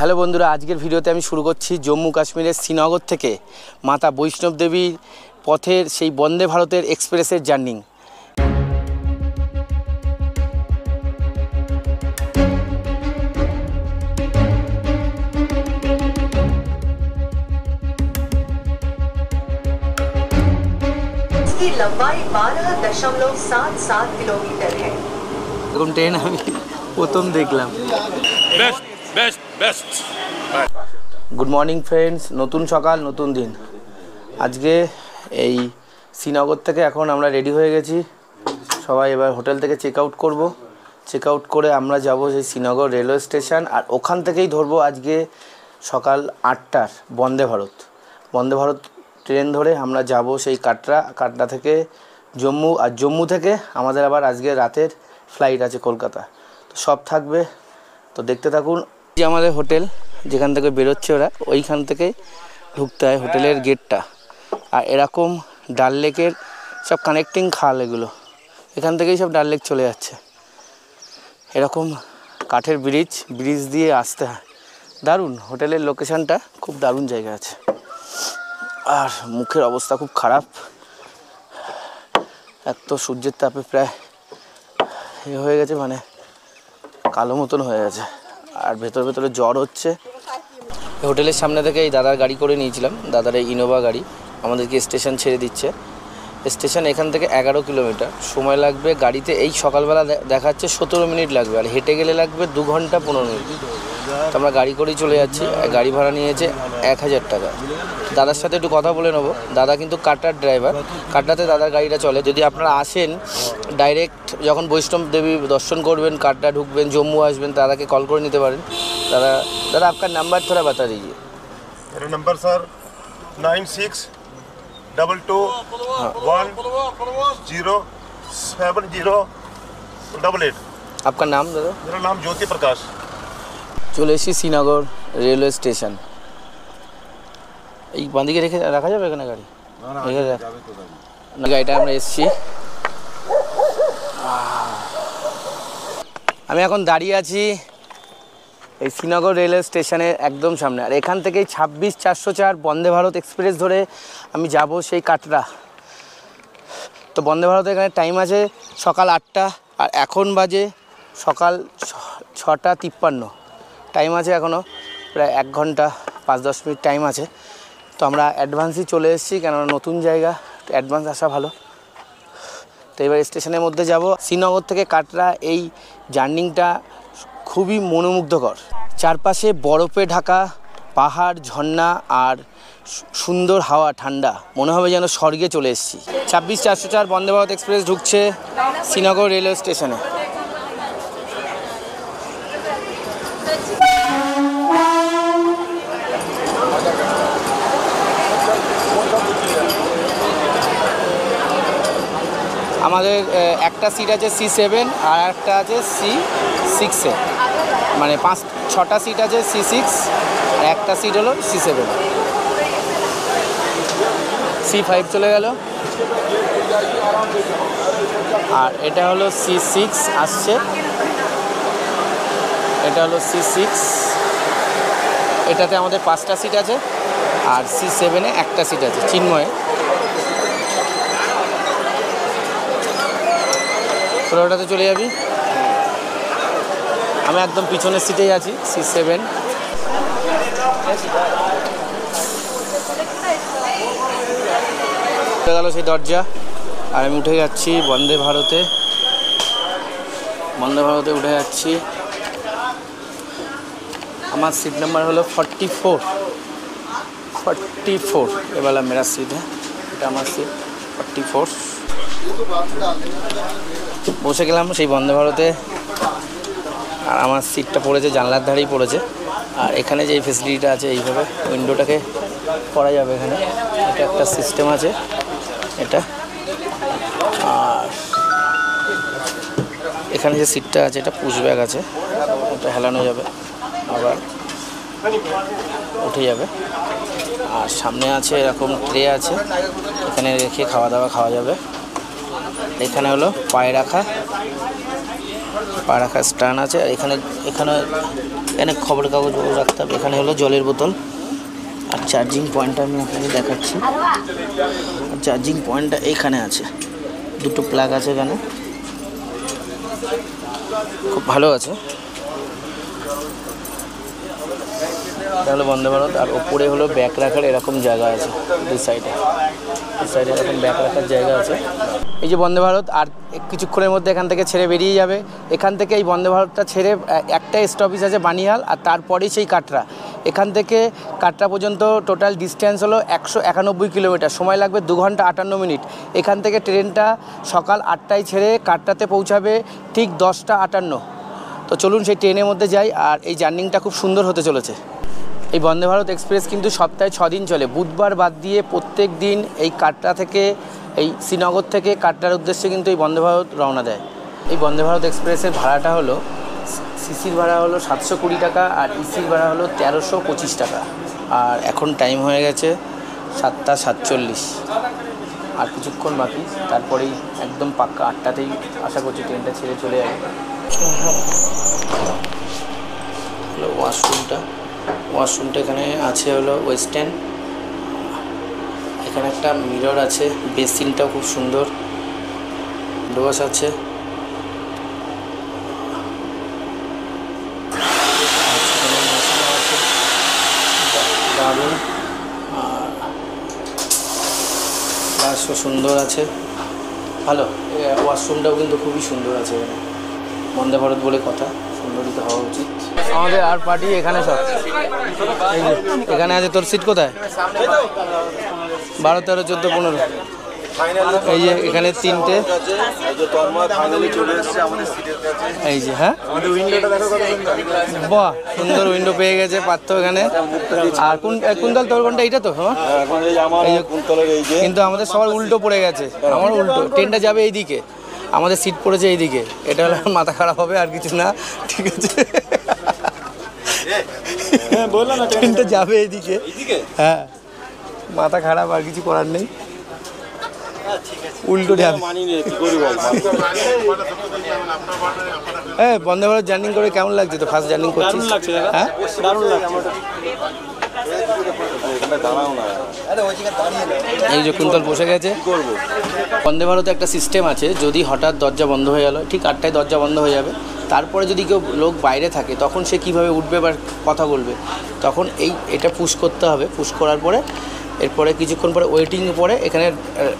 Hello বন্ধুরা, আজকের ভিডিওতে আমি শুরু করছি জম্মু কাশ্মীরের শ্রীনগর থেকে মাতা বৈষ্ণব দেবীর পথের সেই বন্দে ভারতের এক্সপ্রেসের জার্নি। इसकी लंबाई 12.77 किलोमीटर है। এরকম ট্রেন আমি প্রথম দেখলাম। বেস্ট গুড মর্নিং ফ্রেন্ডস, নতুন সকাল নতুন দিন। আজকে এই শ্রীনগর থেকে এখন আমরা রেডি হয়ে গেছি সবাই। এবার হোটেল থেকে চেক আউট করবো। চেক আউট করে আমরা যাব সেই শ্রীনগর রেলওয়ে স্টেশন, আর ওখান থেকেই ধরবো আজকে সকাল 8টার বন্দে ভারত ট্রেন ধরে আমরা যাব সেই কাটরা থেকে জম্মু, আর জম্মু থেকে আমাদের আবার আজকে রাতের ফ্লাইট আছে কলকাতা। তো সব থাকবে, তো দেখতে থাকুন। যে আমাদের হোটেল যেখান থেকে বেরোচ্ছে ওরা, ওইখান থেকে ঢুকতে হয় হোটেলের গেটটা। আর এরকম ডাল লেকের সব কানেক্টিং খাল, এগুলো এখান থেকেই সব ডাল লেক চলে যাচ্ছে। এরকম কাঠের ব্রিজ দিয়ে আসতে হয়। দারুণ হোটেলের লোকেশানটা, খুব দারুণ জায়গা আছে। আর মুখের অবস্থা খুব খারাপ, এত সূর্যের তাপে প্রায় হয়ে গেছে, মানে কালো মতন হয়ে গেছে। আর ভেতরে জ্বর হচ্ছে। হোটেলের সামনে থেকে এই দাদার গাড়ি করে নিয়েছিলাম, দাদার এই ইনোভা গাড়ি আমাদেরকে স্টেশন ছেড়ে দিচ্ছে। স্টেশন এখান থেকে 11 কিলোমিটার, সময় লাগবে গাড়িতে। এই সকালবেলা দেখাচ্ছে 17 মিনিট লাগবে, আর হেঁটে গেলে লাগবে 2 ঘন্টা 15 মিনিট। তো আমরা গাড়ি করেই চলে যাচ্ছি। গাড়ি ভাড়া নিয়েছে 1000 টাকা। দাদার সাথে একটু কথা বলে নেবো। দাদা কিন্তু কাটরার ড্রাইভার, কাটরাতে দাদার গাড়িটা চলে। যদি আপনারা আসেন ডাইরেক্ট, যখন বৈষ্ণব দেবী দর্শন করবেন, কাটরা ঢুকবেন, জম্মু আসবেন, দাদাকে কল করে নিতে পারেন। दादा आपका नंबर थोड़ा बता दीजिए। मेरा नंबर सर 9622107088। आपका नाम दादा? मेरा नाम ज्योति प्रकाश। চলে এসেছি শ্রীনগর রেলওয়ে স্টেশন। এই বাঁদিকে রাখা যাবে এখানে গাড়ি? গাড়িটা আমরা এসেছি। আমি এখন দাঁড়িয়ে আছি এই শ্রীনগর রেলওয়ে স্টেশনের একদম সামনে। আর এখান থেকেই 26404 বন্দে ভারত এক্সপ্রেস ধরে আমি যাব সেই কাটরা। তো বন্দে ভারত এখানে টাইম আছে সকাল 8টা, আর এখন বাজে সকাল 6:53। টাইম আছে এখনও প্রায় 1 ঘন্টা 5-10 মিনিট টাইম আছে। তো আমরা অ্যাডভান্সই চলে এসেছি, কেননা নতুন জায়গা, অ্যাডভান্স আসা ভালো। তো এবার স্টেশনের মধ্যে যাব। শ্রীনগর থেকে কাটরা এই জার্নিংটা খুবই মনোমুগ্ধকর। চারপাশে বরফে ঢাকা পাহাড়, ঝর্ণা আর সুন্দর হাওয়া, ঠান্ডা, মনে হবে যেন স্বর্গে চলে এসেছি। 26404 বন্দে ভারত এক্সপ্রেস ঢুকছে শ্রীনগর রেলওয়ে স্টেশনে। আমাদের একটা সিট আছে C7 আর একটা আছে C6-এ, মানে 5-6টা সিট আছে C6, একটা সিট হলো C7। C5 চলে গেল, আর এটা হলো C6 আসছে, এটা হলো C6। এটাতে আমাদের 5টা সিট আছে, আর C7-এ একটা সিট আছে চিন্ময়ে। তোরা ওটাতে চলে যাবি, আমি একদম পিছনের সিটেই আছি, C7। গেল সেই দরজা, আর আমি উঠে যাচ্ছি বন্দে ভারতে উঠে যাচ্ছি। আমার সিট নাম্বার হলো 44। এবার মেরা সিট হ্যাঁ, এটা আমার সিট 44। বসে গেলাম সেই বন্দে ভারতে, আর আমার সিটটা পড়েছে জানলার ধারেই পড়েছে। আর এখানে যে ফেসিলিটিটা আছে, এইভাবে উইন্ডোটাকে করা যাবে এখানে, এটা একটা সিস্টেম আছে এটা। আর এখানে যে সিটটা আছে এটা পুশ ব্যাগ আছে, এটা হেলানো যাবে, আবার উঠে যাবে। আর সামনে আছে এরকম ট্রে আছে, এখানে রেখে খাওয়া যাবে। এখানে হলো পায়ে রাখা স্ট্যান্ড আছে, আর এখানে এখানে খবরের কাগজ রাখতে হবে। এখানে হলো জলের বোতল আর চার্জিং পয়েন্টটা আমি আপনাকে দেখাচ্ছি। চার্জিং পয়েন্টটা এইখানে আছে, দুটো প্লাগ আছে এখানে, খুব ভালো আছে। এটা হলো বন্দে ভারত। আর ওপরে হলো ব্যাগ রাখার এরকম জায়গা আছে, দুই সাইডে এরকম ব্যাগ রাখার জায়গা আছে। এই যে বন্দে ভারত আর কিছুক্ষণের মধ্যে এখান থেকে ছেড়ে বেরিয়ে যাবে। এখান থেকে এই বন্দে ভারতটা ছেড়ে একটা স্টপেজ আছে বানিহাল, আর তারপরেই সেই কাটরা। এখান থেকে কাটরা পর্যন্ত টোটাল ডিস্টেন্স হলো 191 কিলোমিটার, সময় লাগবে 2 ঘন্টা 58 মিনিট। এখান থেকে ট্রেনটা সকাল 8টায় ছেড়ে কাটরাতে পৌঁছাবে ঠিক 10টা 58। তো চলুন সেই ট্রেনের মধ্যে যাই। আর এই জার্নিংটা খুব সুন্দর হতে চলেছে। এই বন্দে ভারত এক্সপ্রেস কিন্তু সপ্তাহে 6 দিন চলে, বুধবার বাদ দিয়ে প্রত্যেক দিন এই কাটরা থেকে, এই শ্রীনগর থেকে কাটরার উদ্দেশ্যে কিন্তু এই বন্দে ভারত রওনা দেয়। এই বন্দে ভারত এক্সপ্রেসের ভাড়াটা হলো, সিসির ভাড়া হলো 720 টাকা আর ইসির ভাড়া হলো 1325 টাকা। আর এখন টাইম হয়ে গেছে 7টা 47, আর কিছুক্ষণ বাকি, তারপরেই একদম পাক্কা 8টাতেই আশা করছি ট্রেনটা ছেড়ে চলে যাবে। হলো ওয়াশরুমটা এখানে আছে হলো ওয়েস্টার্ন। এখানে একটা মিরর আছে, বেসিনটাও খুব সুন্দর, ডোয়াস আছে। দারুণ, আর গ্লাসও সুন্দর আছে, ভালো। ওয়াশরুমটাও কিন্তু খুবই সুন্দর আছে এখানে, বন্দে ভারত বলে কথা, সুন্দরই তো হওয়া উচিত। আমাদের আর পার্টি এখানে সব, এই যে এখানে আছে। তোর সিট কোথায়? 12, 13, 14, 15। এই যে এখানে 3টে, এই যে হ্যাঁ, বাহ সুন্দর উইন্ডো পেয়ে গেছে পার্থ এখানে। আর কোন দল তোর কোনটা? এইটা তো হ্যাঁ, কিন্তু আমাদের সবার উল্টো পড়ে গেছে, আমার উল্টো। ট্রেনটা যাবে এইদিকে, আমাদের সিট পড়েছে এইদিকে। এটা হলে মাথা খারাপ হবে, আর কিছু না, ঠিক আছে। ট্রেনটা যাবে এইদিকে, হ্যাঁ মাথা খারাপ, আর কিছু করার নেই, উল্টো যাবে। হ্যাঁ, বন্দে ভারত জার্নি করে কেমন লাগছে? তো ফার্স্ট জার্নি করছিস? হ্যাঁ দারুণ লাগছে। এই যে কুন্তল বসে গেছে। বন্দে ভারতে একটা সিস্টেম আছে, যদি হঠাৎ দরজা বন্ধ হয়ে গেল, ঠিক 8টায় দরজা বন্ধ হয়ে যাবে, তারপরে যদি কেউ লোক বাইরে থাকে তখন সে কীভাবে উঠবে বা কথা বলবে, তখন এটা পুশ করতে হবে। পুশ করার পরে এরপরে কিছুক্ষণ পরে ওয়েটিং পরে এখানে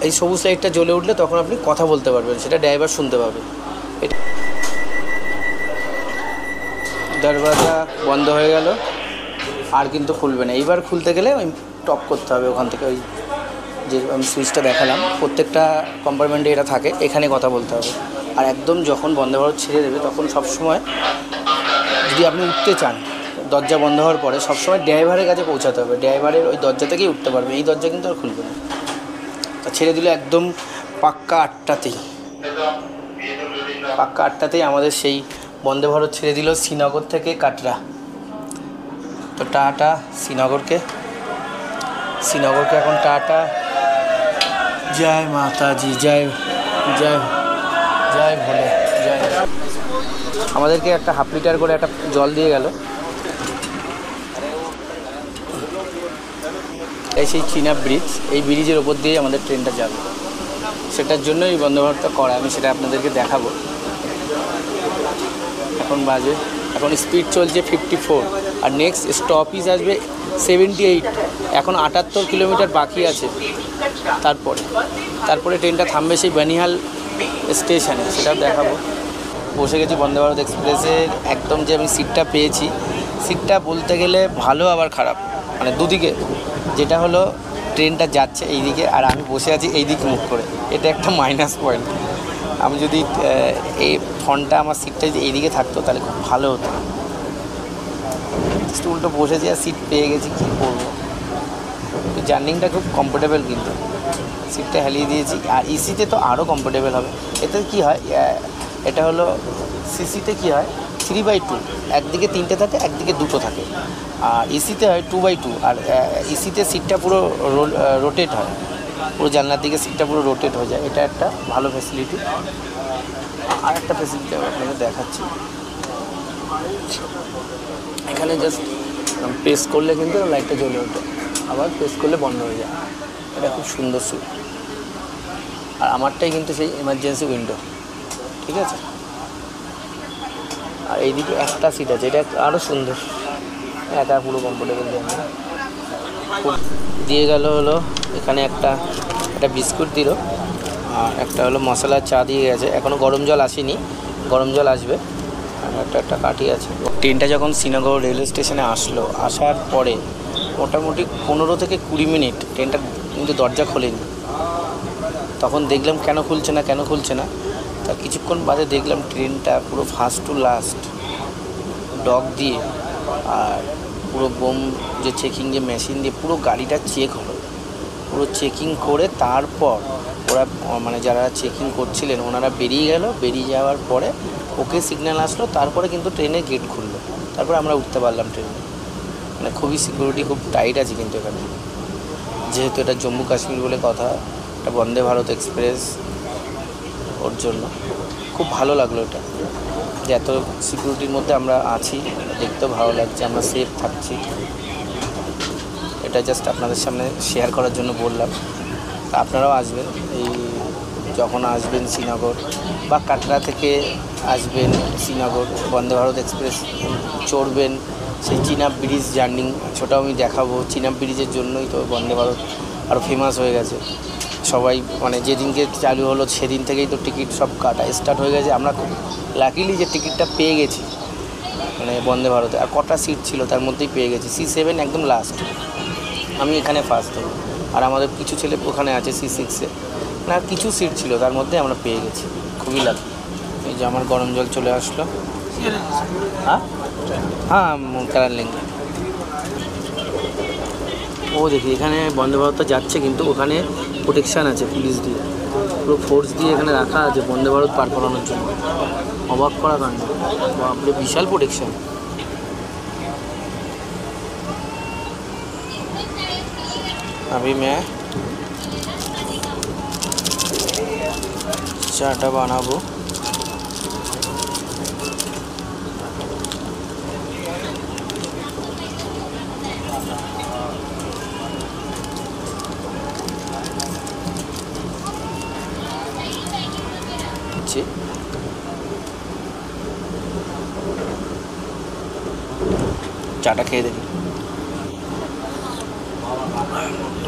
এই সবুজ লাইটটা জ্বলে উঠলে তখন আপনি কথা বলতে পারবেন, সেটা ড্রাইভার শুনতে পাবে। দরজা বন্ধ হয়ে গেল, আর কিন্তু খুলবে না। এইবার খুলতে গেলে ওই টপ করতে হবে ওখান থেকে, ওই যে আমি সুইচটা দেখালাম, প্রত্যেকটা কম্পার্টমেন্টে এটা থাকে, এখানে কথা বলতে হবে। আর একদম যখন বন্দে ভারত ছেড়ে দেবে তখন সবসময় যদি আপনি উঠতে চান, দরজা বন্ধ হওয়ার পরে সবসময় ড্রাইভারের কাছে পৌঁছাতে হবে, ড্রাইভারের ওই দরজা থেকেই উঠতে পারবে, এই দরজা কিন্তু আর খুলবে না। তা ছেড়ে দিলে একদম পাক্কা 8টাতেই আমাদের সেই বন্দে ভারত ছেড়ে দিল শ্রীনগর থেকে কাটরা। তো টাটা শ্রীনগরকে এখন টাটা। জয় মাতাজি, জয় জয় জয় ভোলে, জয়। আমাদেরকে একটা হাফ লিটার করে একটা জল দিয়ে গেল। এই সেই চীনা ব্রিজ, এই ব্রিজের ওপর দিয়েই আমাদের ট্রেনটা যাবে, সেটার জন্যই এই বন্দে ভারতটা করা। আমি সেটা আপনাদেরকে দেখাবো। এখন স্পিড চলছে 54, আর নেক্সট স্টপেজ আসবে 78। এখন 78 কিলোমিটার বাকি আছে। তারপরে ট্রেনটা থামবে সেই বানিহাল স্টেশনে, সেটা দেখাবো। বসে গেছি বন্দে ভারত এক্সপ্রেসের একদম, যে আমি সিটটা পেয়েছি, সিটটা বলতে গেলে ভালো আবার খারাপ, মানে দুদিকে। যেটা হলো ট্রেনটা যাচ্ছে এই দিকে, আর আমি বসে আছি এই দিক মুখ করে, এটা একটা মাইনাস পয়েন্ট। আমি যদি এই ফোনটা আমার সিটটা যদি এইদিকে থাকতো তাহলে খুব ভালো হতো। উল্টো বসেছি আর সিট পেয়ে গেছি, কী করবো। জার্নিংটা খুব কমফোর্টেবল, কিন্তু সিটটা হেলিয়ে দিয়েছি। আর ইসিতে তো আরও কমফোর্টেবল হবে। এতে কী হয়, এটা হলো সিসিতে কী হয় 3/2, একদিকে 3টে থাকে, একদিকে 2টো থাকে। আর ইসিতে হয় 2/2, আর ইসিতে সিটটা পুরো রোটেট হয়, পুরো জানলার দিকে সিটটা পুরো রোটেট হয়ে যায়। এটা একটা ভালো ফ্যাসিলিটি। আর একটা ফ্যাসিলিটি আমি আপনাকে দেখাচ্ছি, এখানে জাস্ট প্রেস করলে কিন্তু লাইটটা জ্বলে ওঠে, আবার প্রেস করলে বন্ধ হয়ে যায়। এটা খুব সুন্দর সিট। আর আমারটাই কিন্তু সেই এমার্জেন্সি উইন্ডো, ঠিক আছে। আর এইদিকে একটা সিট আছে, এটা আরও সুন্দর, একা পুরো কমফোর্টেবল দিয়ে গেল। হলো এখানে একটা বিস্কুট দিল, আর একটা হলো মশলার চা দিয়ে গেছে। এখনও গরম জল আসেনি, গরম জল আসবে। আর একটা কাঠি আছে। ট্রেনটা যখন শ্রীনগর রেলওয়ে স্টেশনে আসলো, আসার পরে মোটামুটি 15 থেকে 20 মিনিট ট্রেনটা কিন্তু দরজা খোলেনি। তখন দেখলাম কেন খুলছে না। তা কিছুক্ষণ বাদে দেখলাম ট্রেনটা পুরো ফার্স্ট টু লাস্ট ডগ দিয়ে আর পুরো বোম যে চেকিং যে মেশিন দিয়ে পুরো গাড়িটা চেক হলো। পুরো চেকিং করে তারপর ওরা মানে যারা চেকিং করছিলেন ওনারা বেরিয়ে গেল। বেরিয়ে যাওয়ার পরে ওকে সিগন্যাল আসলো, তারপরে কিন্তু ট্রেনের গেট খুললো, তারপরে আমরা উঠতে পারলাম ট্রেনে। মানে খুবই সিকিউরিটি খুব টাইট আছে কিন্তু এখানে, যেহেতু এটা জম্মু কাশ্মীর বলে কথা, এটা বন্দে ভারত এক্সপ্রেস, ওর জন্য খুব ভালো লাগলো এটা, যে এত সিকিউরিটির মধ্যে আমরা আছি, দেখতেও ভালো লাগছে, আমরা সেফ থাকছি। এটা জাস্ট আপনাদের সামনে শেয়ার করার জন্য বললাম। আপনারাও আসবেন, এই যখন আসবেন শ্রীনগর বা কাটরা থেকে আসবেন শ্রীনগর, বন্দে ভারত এক্সপ্রেস চড়বেন। সেই চিনাব ব্রিজ জার্নি ছোটাও আমি দেখাবো। চিনাব ব্রিজের জন্যই তো বন্দে ভারত আরও ফেমাস হয়ে গেছে। সবাই মানে যেদিনকে চালু হলো সেদিন থেকেই তো টিকিট সব কাটা স্টার্ট হয়ে গেছে। আমরা খুব লাকিলি যে টিকিটটা পেয়ে গেছি, মানে বন্দে ভারতে। আর কটা সিট ছিল তার মধ্যেই পেয়ে গেছি। C7 একদম লাস্ট, আমি এখানে ফার্স্ট হবো। আর আমাদের কিছু ছেলে ওখানে আছে C6-এ, না কিছু সিট ছিল তার মধ্যে আমরা পেয়ে গেছি, খুবই লাকি। এই যে আমার গরম জল চলে আসলো। হ্যাঁ কালার লিঙ্ক। ও দেখি এখানে বন্দে ভারতটা যাচ্ছে, কিন্তু ওখানে প্রোটেকশান আছে পুলিশ দিয়ে, পুরো ফোর্স দিয়ে এখানে রাখা আছে বন্দে ভারত পার করানোর জন্য। অবাক করা কাণ্ড, বাপরে বিশাল প্রোটেকশান। अभी मैं चाटा बनाबो। চাটা খেয়ে দেখি,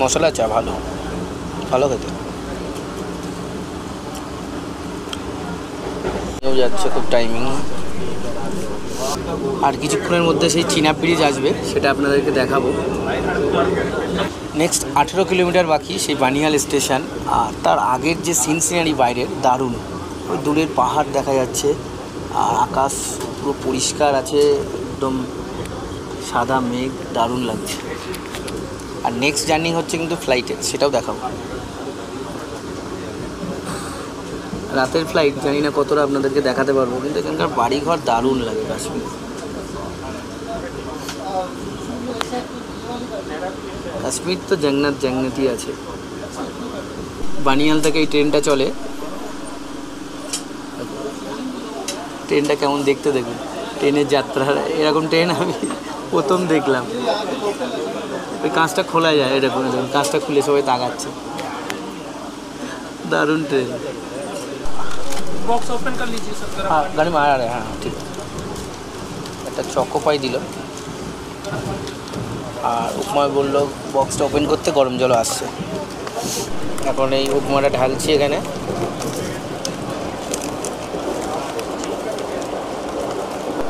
মশলা চা ভালো খেতে। যাচ্ছে খুব টাইমিং। আর কিছুক্ষণের মধ্যে সেই চিনাব ব্রিজ আসবে, সেটা আপনাদেরকে দেখাবো। নেক্সট 18 কিলোমিটার বাকি সেই বানিহাল স্টেশন। আর তার আগের যে সিনারি বাইরের দারুণ, ওই দূরের পাহাড় দেখা যাচ্ছে, আর আকাশ পুরো পরিষ্কার আছে, একদম সাদা মেঘ, দারুণ লাগছে। আর নেক্সট জার্নি হচ্ছে কিন্তু ফ্লাইটে, সেটাও দেখাবো। রাতের ফ্লাইট, জানি না কতটা আপনাদেরকে দেখাতে পারবো, কিন্তু এখানকার বাড়িঘর দারুণ লাগে কাশ্মীর। কাশ্মীর তো জান্নাতই আছে। বানিহাল থেকে এই ট্রেনটা চলে। ট্রেনটা কেমন দেখতে দেখুন, ট্রেনের যাত্রা, এরকম ট্রেন আমি প্রথম দেখলাম। ওই কাঁচটা খোলা যায়, এরকম কাঁচটা খুলে সবাই তাকাচ্ছে, দারুণ ট্রেন। बॉक्स ओपन कर लीजिए सर। हाँ गाड़ी में आ रहा है। हाँ ठीक, একটা চকো পাই দিল, আর উপমায় বললো বক্সটা ওপেন করতে, গরম জলও আসছে। এখন এই উপমাটা ঢালছি এখানে।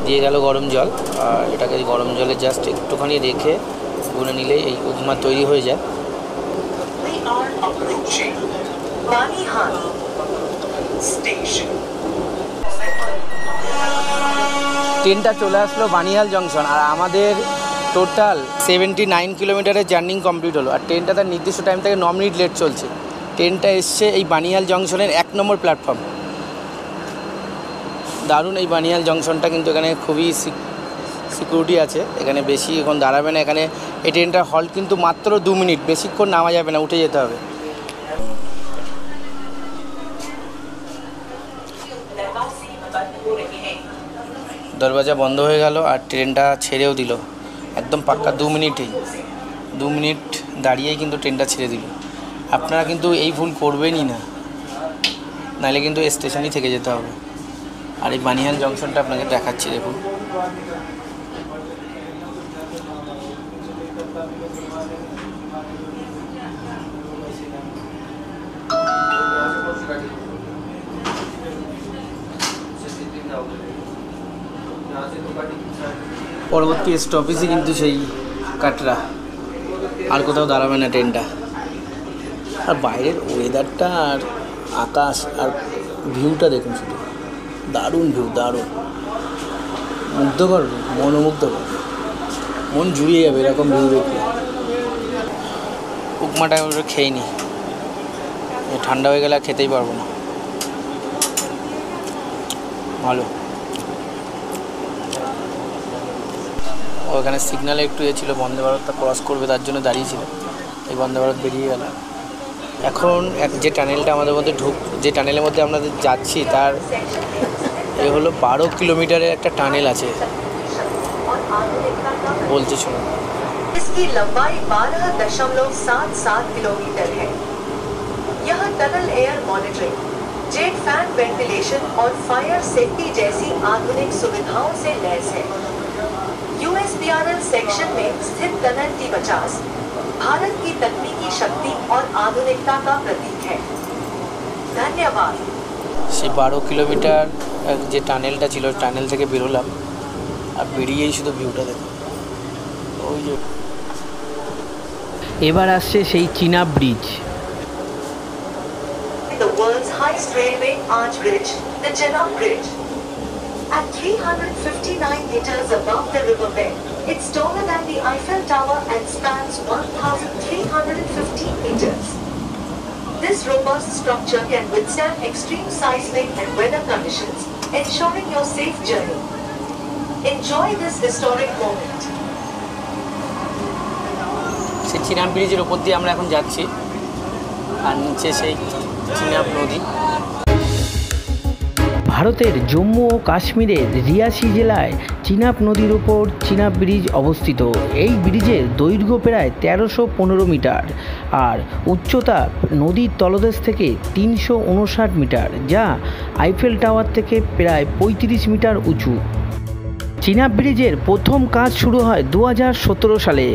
দিয়ে গেল গরম জল, আর এটাকে গরম জলে জাস্ট একটুখানি রেখে গুলে নিলেই এই উপমা তৈরি হয়ে যায়। We are approaching Banihal station. ট্রেনটা চলে আসলো বানিহাল জংশন, আর আমাদের টোটাল 79 কিলোমিটারের জার্নি কমপ্লিট হলো। আর ট্রেনটা তার নির্দিষ্ট টাইম থেকে 9 মিনিট লেট চলছে। ট্রেনটা এসছে এই বানিহাল জংশনের 1 নম্বর প্ল্যাটফর্ম। দারুণ এই বানিহাল জংশনটা, কিন্তু এখানে খুবই সিকিউরিটি আছে, এখানে বেশি এখন দাঁড়াবে না। এখানে এই ট্রেনটার হল্ট কিন্তু মাত্র 2 মিনিট, বেশিক্ষণ নামা যাবে না, উঠে যেতে হবে। দরজা বন্ধ হয়ে গেল আর ট্রেনটা ছেড়েও দিল একদম পাক্কা 2 মিনিটেই। 2 মিনিট দাঁড়িয়েই কিন্তু ট্রেনটা ছেড়ে দিল। আপনারা কিন্তু এই ভুল করবেনই না, নাহলে কিন্তু স্টেশনই থেকে যেতে হবে। আর এই বানিহাল জংশনটা আপনাকে দেখাচ্ছি, দেখুন। পরবর্তী স্টপেজই কিন্তু সেই কাটরা, আর কোথাও দাঁড়াবে না ট্রেনটা। আর বাইরের ওয়েদারটা আর আকাশ আর ভিউটা দেখুন, শুধু দারুণ ভিউ, দারুণ মুগ্ধকর, মনোমুগ্ধকর, মন জুড়িয়ে যাবে এরকম ভিউ দেখলে। উপমাটা ওটা খেয়ে নি, ঠান্ডা হয়ে গেলে আর খেতেই পারবো না। ভালো। ওখানে সিগনালে একটু ছিল, বন্দে ভারতটা ক্রস করবে, তার জন্য দাঁড়িয়েছিল। এই বন্দে ভারত বেরিয়ে গেল। এখন যে টানেলটা আমাদের মধ্যে যে টানেলের মধ্যে আমরা যাচ্ছি, তার এ হলো 12 কিলোমিটারের একটা টানেল আছে বলছে, শুনুন। इसकी लंबाई 12.77 किलोमीटर है। यह tunnel air monitoring, jet fan ventilation और फायर सेफ्टी जैसी आधुनिक सुविधाओं से लैस है। यूएसपीआरएल सेक्शन में स्थित टनल T50 भारत की तकनीकी शक्ति और आधुनिकता का प्रतीक है। धन्यवाद। সেই 12 কিলোমিটার যে টানেলটা ছিল, টানেল থেকে বেরোলাম, আর বেরিয়েই শুধু ভিউটা দেখো। ওই যে এবার আসছে সেই চীনা bridge. The world's highest railway arch bridge, the Chenab Bridge. At 359 meters above the riverbed, it's taller than the Eiffel Tower and spans 1,315 meters. This robust structure can withstand extreme seismic and weather conditions, ensuring your safe journey. Enjoy this historic moment. সেই চিনাব ব্রিজের ওপর দিয়ে আমরা এখন যাচ্ছি, আর নিচে সেই চিনাব নদী। ভারতের জম্মু ও কাশ্মীরের রিয়াসি জেলায় চিনাব নদীর ওপর চিনাব ব্রিজ অবস্থিত। এই ব্রিজের দৈর্ঘ্য প্রায় 1315 মিটার আর উচ্চতা নদীর তলদেশ থেকে 359 মিটার, যা আইফেল টাওয়ার থেকে প্রায় 35 মিটার উঁচু। চিনাব ব্রিজের প্রথম কাজ শুরু হয় 2017 সালে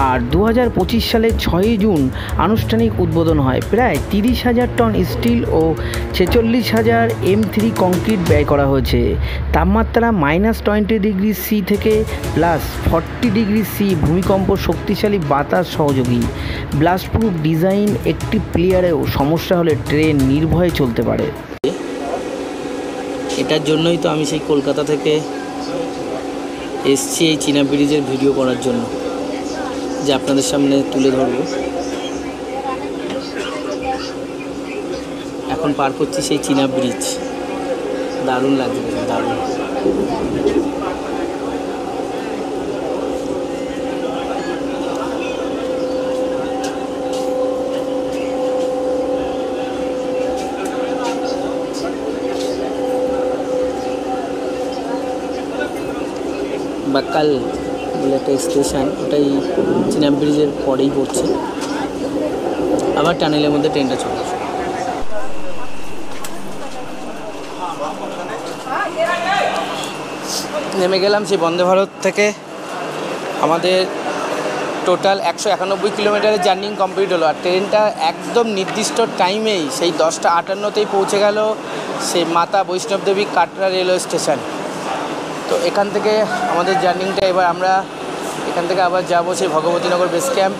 আর 2025 সালের 6 জুন আনুষ্ঠানিক উদ্বোধন হয়। প্রায় 30,000 টন স্টিল ও 46,000 M3 কংক্রিট ব্যয় করা হয়েছে। তাপমাত্রা -20 ডিগ্রি সি থেকে +40 ডিগ্রি সি, ভূমিকম্প, শক্তিশালী বাতাস সহযোগী, ব্লাস্টপ্রুফ ডিজাইন, একটি প্লেয়ারেও সমস্যা হলে ট্রেন নির্ভয়ে চলতে পারে। এটার জন্যই তো আমি সেই কলকাতা থেকে এসছি এই চিনাব ব্রিজের ভিডিও করার জন্য, যে আপনাদের সামনে তুলে ধরব। এখন পার করছি সেই চিনাব ব্রিজ, দারুণ লাগছে, দারুণ। বাক্কাল বলে একটা স্টেশন, ওটাই চিনাব ব্রিজের পরেই পড়ছে। আবার টানেলের মধ্যে ট্রেনটা চলে আসে। নেমে গেলাম সেই বন্দে ভারত থেকে। আমাদের টোটাল 191 কিলোমিটারের জার্নি কমপ্লিট হলো। আর ট্রেনটা একদম নির্দিষ্ট টাইমেই সেই 10:58তেই পৌঁছে গেল সেই মাতা বৈষ্ণব দেবী কাটরা রেলওয়ে স্টেশন। তো এখান থেকে আমাদের জার্নিটা, এবার আমরা এখান থেকে আবার যাবো সেই ভগবতীনগর বেস ক্যাম্প।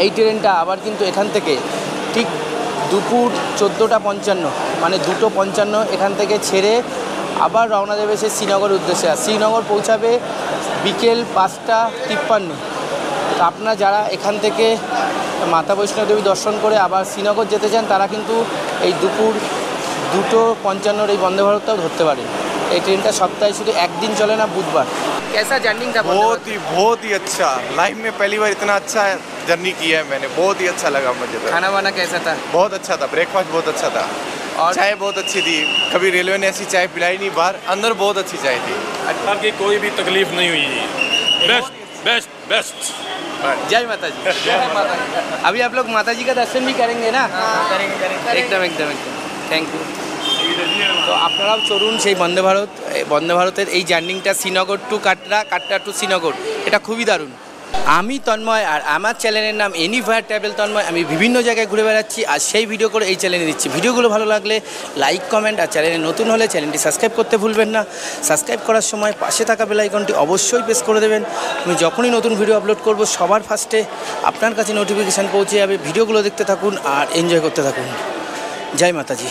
এই ট্রেনটা আবার কিন্তু এখান থেকে ঠিক দুপুর 14:55 মানে 2:55 এখান থেকে ছেড়ে আবার রওনা দেবে সে শ্রীনগর উদ্দেশ্যে। আর শ্রীনগর পৌঁছাবে বিকেল 5:53। তো আপনারা যারা এখান থেকে মাতা বৈষ্ণব দেবী দর্শন করে আবার শ্রীনগর যেতে চান, তারা কিন্তু এই দুপুর 2:55 এই বন্দে ভারতটাও ধরতে পারে। এই ট্রেনটা সপ্তাহে শুধু একদিন চলে না, বুধবার। कैसा जर्नी था? बहुत ही अच्छा। लाइफ में पहली बार इतना अच्छा जर्नी किया है मैंने, बहुत ही अच्छा लगा मुझे। खाना वाना कैसा था? बहुत अच्छा था, ब्रेकफास्ट बहुत अच्छा था। और चाय बहुत अच्छी थी, कभी रेलवे ने ऐसी चाय पिलाई नहीं, बाहर अंदर बहुत अच्छी चाय थी। सर की कोई भी तकलीफ नहीं हुई। Best best best. जय माता जी। अभी आप लोग माता जी का दर्शन भी करेंगे ना? एकदम एकदम एकदम থ্যাংক ইউ। তো আপনারাও চলুন সেই বন্দে ভারতের এই জার্নিটা শ্রীনগর টু কাটরা, কাটরা টু শ্রীনগর, এটা খুবই দারুণ। আমি তন্ময়, আর আমার চ্যানেলের নাম এনিভার ট্রাভেল তন্ময়। আমি বিভিন্ন জায়গায় ঘুরে বেড়াচ্ছি আর সেই ভিডিও করে এই চ্যানেলে দিচ্ছি। ভিডিওগুলো ভালো লাগলে লাইক কমেন্ট, আর চ্যানেলে নতুন হলে চ্যানেলটি সাবস্ক্রাইব করতে ভুলবেন না। সাবস্ক্রাইব করার সময় পাশে থাকা বেল আইকনটি অবশ্যই প্রেস করে দেবেন। আমি যখনই নতুন ভিডিও আপলোড করব সবার ফার্স্টে আপনার কাছে নোটিফিকেশান পৌঁছে যাবে। ভিডিওগুলো দেখতে থাকুন আর এনজয় করতে থাকুন। জয় মাতাজি।